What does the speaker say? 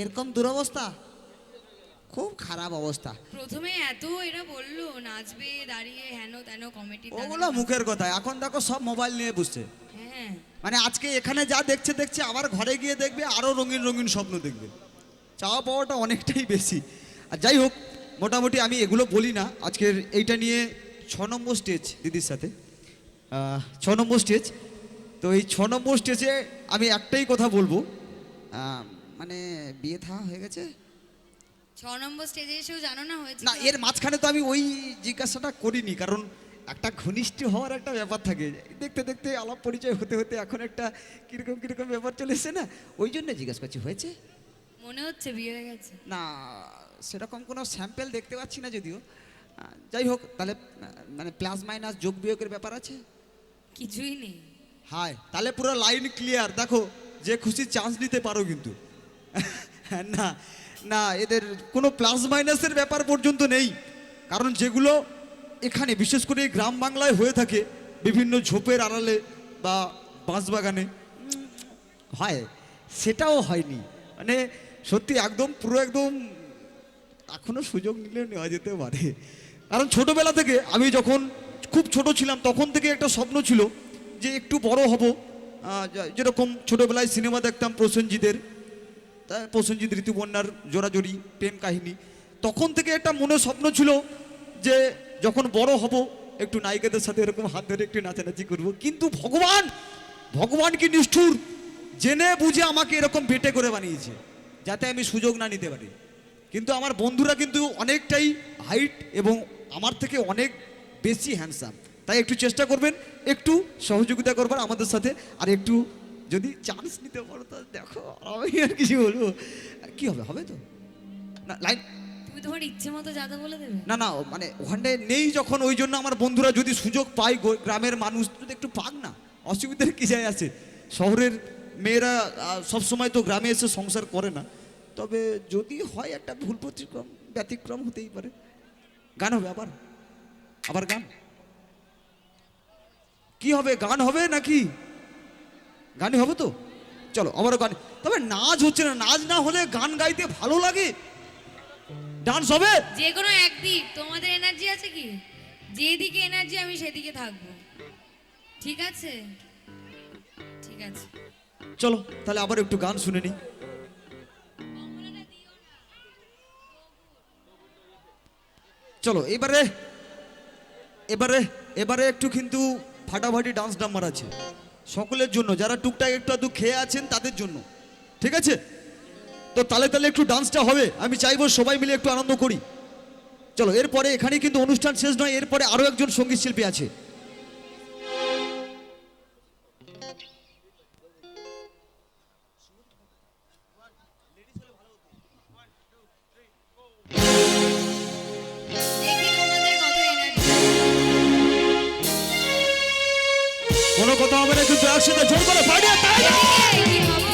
এরকম দুরবস্থা, খুব খারাপ অবস্থা। প্রথমে এত এরা বললো নাচবে দাঁড়িয়ে হেন তেন কমিটি, ওগুলো মুখের কথা, এখন দেখো সব মোবাইল নিয়ে বসছে। হ্যাঁ মানে আজকে এখানে যা দেখছে দেখছে, আবার ঘরে গিয়ে দেখবে আরো রঙিন রঙিন স্বপ্ন দেখবে। চাওয়া পাওয়াটা অনেকটাই বেশি। আর যাই হোক, মোটামুটি আমি এগুলো বলি না। আজকের এইটা নিয়ে 6 নম্বর স্টেজ দিদির সাথে, 6 নম্বর স্টেজ। তো এই 6 নম্বর স্টেজে আমি একটাই কথা বলবো, মানে বিয়ে থা হয়ে গেছে 6 নম্বর স্টেজে এসেও জানো না হয়েছে না। এর মাঝখানে তো আমি ওই জিজ্ঞাসাটা করিনি, কারণ একটা ঘনিষ্ঠ হওয়ার একটা ব্যাপার থাকে, দেখতে দেখতে আলাপ পরিচয় হতে হতে এখন একটা কিরকম কিরকম ব্যাপার চলে এসছে না, ওই জন্য জিজ্ঞাসা করছি হয়েছে মনে হচ্ছে বিয়ে হয়ে গেছে না। সেরকম কোনো স্যাম্পেল দেখতে পাচ্ছি না যদিও। যাই হোক, তাহলে মানে প্লাস মাইনাস যোগ বিয়োগের ব্যাপার আছে কিছুই নেই। হায়, তাহলে পুরো লাইন ক্লিয়ার। দেখো, যে খুশি চান্স নিতে পারো কিন্তু। না না, এদের কোনো প্লাস মাইনাসের ব্যাপার পর্যন্ত নেই। কারণ যেগুলো এখানে বিশেষ করে গ্রাম বাংলায় হয়ে থাকে, বিভিন্ন ঝোপের আড়ালে বা বাঁশবাগানে হয়, সেটাও হয়নি। মানে সত্যি একদম পুরো একদম এখনো সুযোগ নিলে নেওয়া যেতে পারে। কারণ ছোটবেলা থেকে, আমি যখন খুব ছোট ছিলাম তখন থেকে একটা স্বপ্ন ছিল যে একটু বড় হব। যেরকম ছোটবেলায় সিনেমা দেখতাম প্রসেনজিতের, প্রসেনজিৎ ঋতুপর্ণার জোড়াজোড়ি প্রেম কাহিনী, তখন থেকে একটা মনে স্বপ্ন ছিল যে যখন বড় হব একটু নায়িকাদের সাথে এরকম হাত ধরে একটু নাচানাচি করব। কিন্তু ভগবান কি নিষ্ঠুর, জেনে বুঝে আমাকে এরকম বেটে করে বানিয়েছে যাতে আমি সুযোগ না নিতে পারি। কিন্তু আমার বন্ধুরা কিন্তু অনেকটাই হাইট এবং আমার থেকে অনেক বেশি হ্যান্ডসাম, তাই একটু চেষ্টা করবেন, একটু সহযোগিতা করবেন আমাদের সাথে। আর একটু যদি চান্স নিতে পারো তো দেখো, আমি আর কিছু বলবো, কি হবে হবে তো না। লাইন তুমি তোমার ইচ্ছে মতো যাতে বলে দেবে না না, মানে ওখানে নেই যখন, ওই জন্য আমার বন্ধুরা যদি সুযোগ পায়, গ্রামের মানুষ যদি একটু পাক না, অসুবিধার কি যায় আছে। শহরের মেয়েরা সবসময় তো গ্রামে এসে সংসার করে না, তবে যদি হয় একটা ভুল ব্যতিক্রম হতেই পারে। গান হবে আবার আবার গান কি হবে, গান হবে নাকি? গানই হবে তো, চলো আবারও গান। তবে নাচ হচ্ছে না, নাচ না হলে গান গাইতে ভালো লাগে। ডান্স হবে যে কোনো একদিক। তোমাদের এনার্জি আছে কি? যেদিকে এনার্জি আমি সেদিকে থাকবো, ঠিক আছে? ঠিক আছে, চলো তাহলে আবার একটু গান শুনে নি। চলো এবারে এবারে এবারে একটু কিন্তু ফাটাফাটি ডান্স নাম্বার আছে সকলের জন্য, যারা টুকটাক একটু আধটু খেয়ে আছেন তাদের জন্য, ঠিক আছে? তো তালে তালে একটু ডান্সটা হবে, আমি চাইবো সবাই মিলে একটু আনন্দ করি। চলো, এরপরে এখানে কিন্তু অনুষ্ঠান শেষ নয়, এরপরে আরো একজন সঙ্গীত শিল্পী আছে। দেখি তোমাদের কত এনার্জি। কোনো কথা হবে না, কিন্তু একসাথে জোর করে পাড়িয়ে তাই কি খবর?